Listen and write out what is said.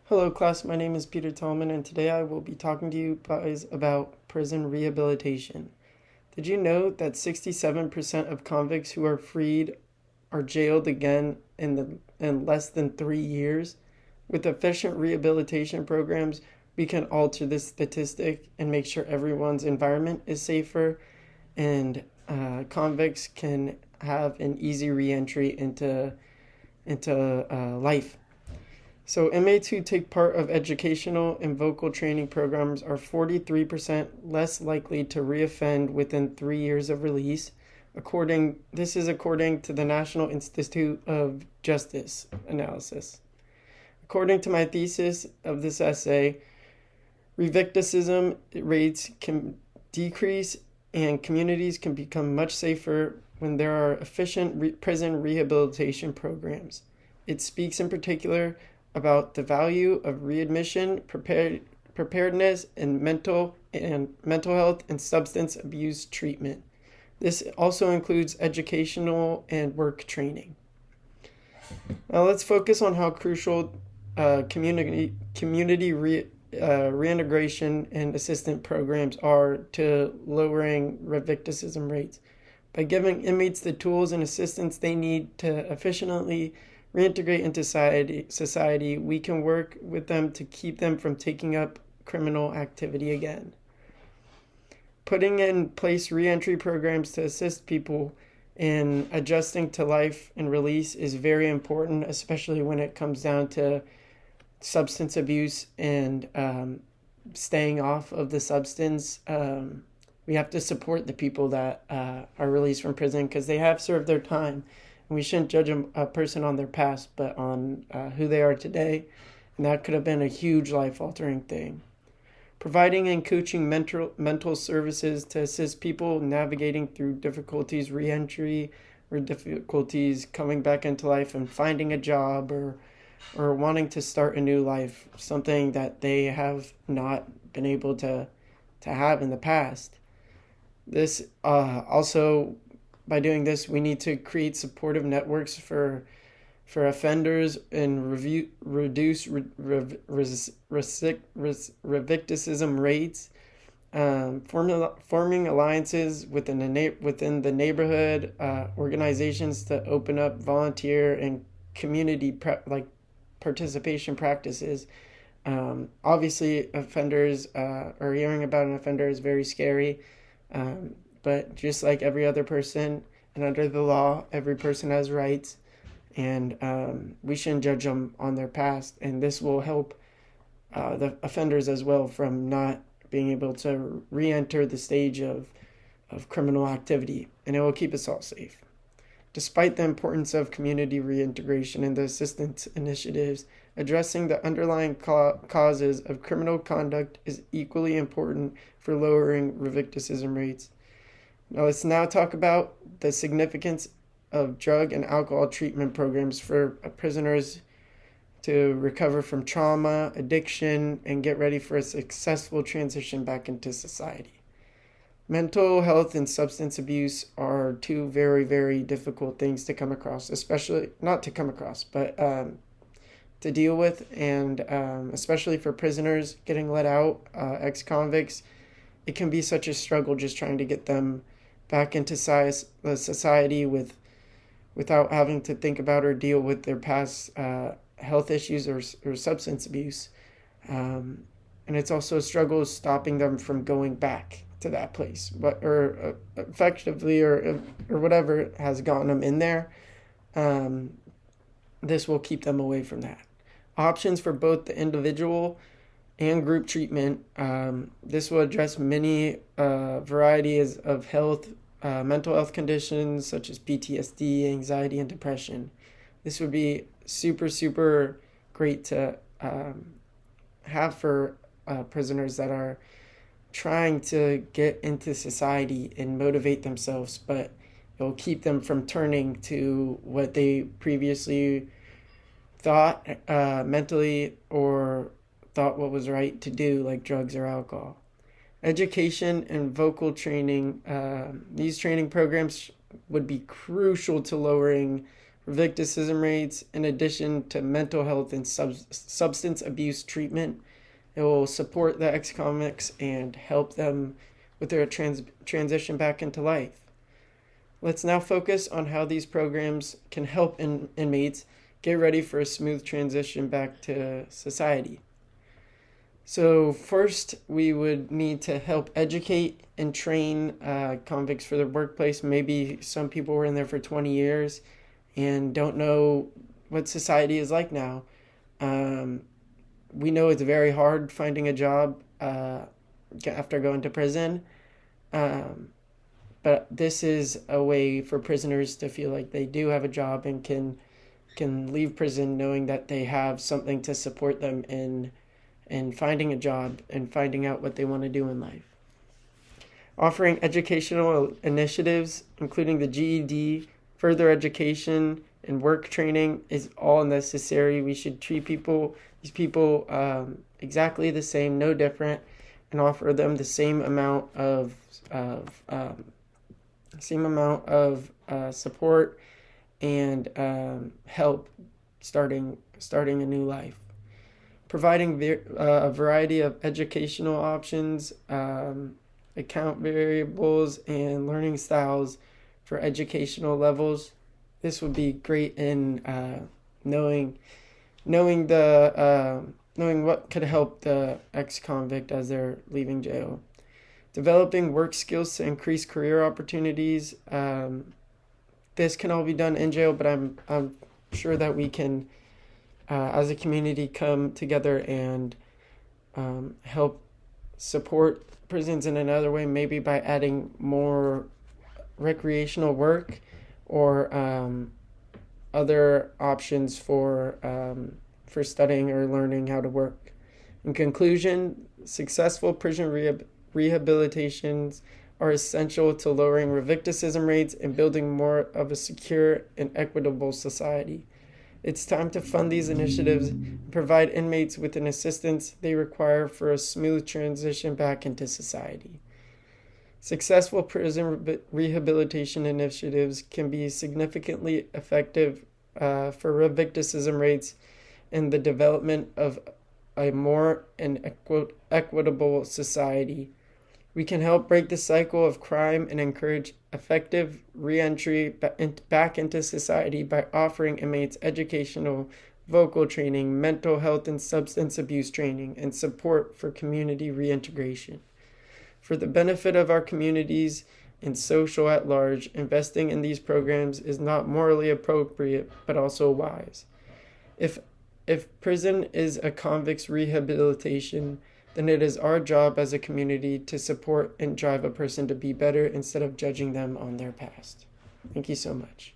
Hello class, my name is Peter Tillman and today I will be talking to you guys about prison rehabilitation. Did you know that 67% of convicts who are freed are jailed again in less than 3 years? With efficient rehabilitation programs, we can alter this statistic and make sure everyone's environment is safer and convicts can have an easy reentry into life. So inmates who take part of educational and vocal training programs are 43% less likely to reoffend within 3 years of release. This is according to the National Institute of Justice analysis. According to my thesis of this essay, revicticism rates can decrease and communities can become much safer when there are efficient prison rehabilitation programs. It speaks in particular about the value of readmission, preparedness, and mental health and substance abuse treatment. This also includes educational and work training. Now let's focus on how crucial community reintegration and assistance programs are to lowering revicticism rates. By giving inmates the tools and assistance they need to efficiently reintegrate into society, we can work with them to keep them from taking up criminal activity again. Putting in place reentry programs to assist people in adjusting to life and release is very important, especially when it comes down to substance abuse and staying off of the substance. We have to support the people that are released from prison because they have served their time. And we shouldn't judge a person on their past, but on who they are today. And that could have been a huge life-altering thing. Providing and coaching mental services to assist people navigating through difficulties, reentry, or difficulties coming back into life and finding a job or wanting to start a new life, something that they have not been able to have in the past. This also, by doing this, we need to create supportive networks for offenders and reduce revicticism rates. Forming alliances within the neighborhood, organizations to open up volunteer and community participation practices. Obviously, offenders or hearing about an offender is very scary. But just like every other person and under the law, every person has rights, and we shouldn't judge them on their past. And this will help the offenders as well from not being able to re-enter the stage of criminal activity, and it will keep us all safe. Despite the importance of community reintegration and the assistance initiatives, addressing the underlying causes of criminal conduct is equally important for lowering revicticism rates. Now let's talk about the significance of drug and alcohol treatment programs for prisoners to recover from trauma, addiction, and get ready for a successful transition back into society. Mental health and substance abuse are two very, very difficult things to come across, especially, not to come across, but to deal with, and especially for prisoners getting let out, ex-convicts. It can be such a struggle just trying to get them back into society without having to think about or deal with their past health issues or substance abuse. And it's also a struggle stopping them from going back to that place, effectively or whatever has gotten them in there. This will keep them away from that. Options for both the individual and group treatment. This will address many varieties of mental health conditions such as PTSD, anxiety, and depression. This would be super, super great to have for prisoners that are trying to get into society and motivate themselves, but it will keep them from turning to what they previously thought mentally or thought what was right to do, like drugs or alcohol. Education and vocal training. These training programs would be crucial to lowering recidivism rates, in addition to mental health and substance abuse treatment. It will support the ex-convicts and help them with their transition back into life. Let's now focus on how these programs can help inmates get ready for a smooth transition back to society. So first, we would need to help educate and train convicts for the workplace. Maybe some people were in there for 20 years and don't know what society is like now. We know it's very hard finding a job after going to prison. But this is a way for prisoners to feel like they do have a job and can leave prison knowing that they have something to support them in finding a job and finding out what they want to do in life. Offering educational initiatives, including the GED, further education, and work training is all necessary. We should treat these people exactly the same, no different, and offer them the same amount of support and help starting a new life. Providing a variety of educational options, account variables, and learning styles for educational levels. This would be great in knowing what could help the ex-convict as they're leaving jail. Developing work skills to increase career opportunities. This can all be done in jail, but I'm sure that we can, as a community, come together and help support prisons in another way, maybe by adding more recreational work or other options for studying or learning how to work. In conclusion, successful prison rehabilitations are essential to lowering recidivism rates and building more of a secure and equitable society. It's time to fund these initiatives and provide inmates with an assistance they require for a smooth transition back into society. Successful prison rehabilitation initiatives can be significantly effective for recidivism rates and the development of a more equitable society. We can help break the cycle of crime and encourage effective re-entry back into society by offering inmates educational, vocal training, mental health and substance abuse training, and support for community reintegration. For the benefit of our communities and social at large, investing in these programs is not morally appropriate, but also wise. If prison is a convict's rehabilitation, then it is our job as a community to support and drive a person to be better instead of judging them on their past. Thank you so much.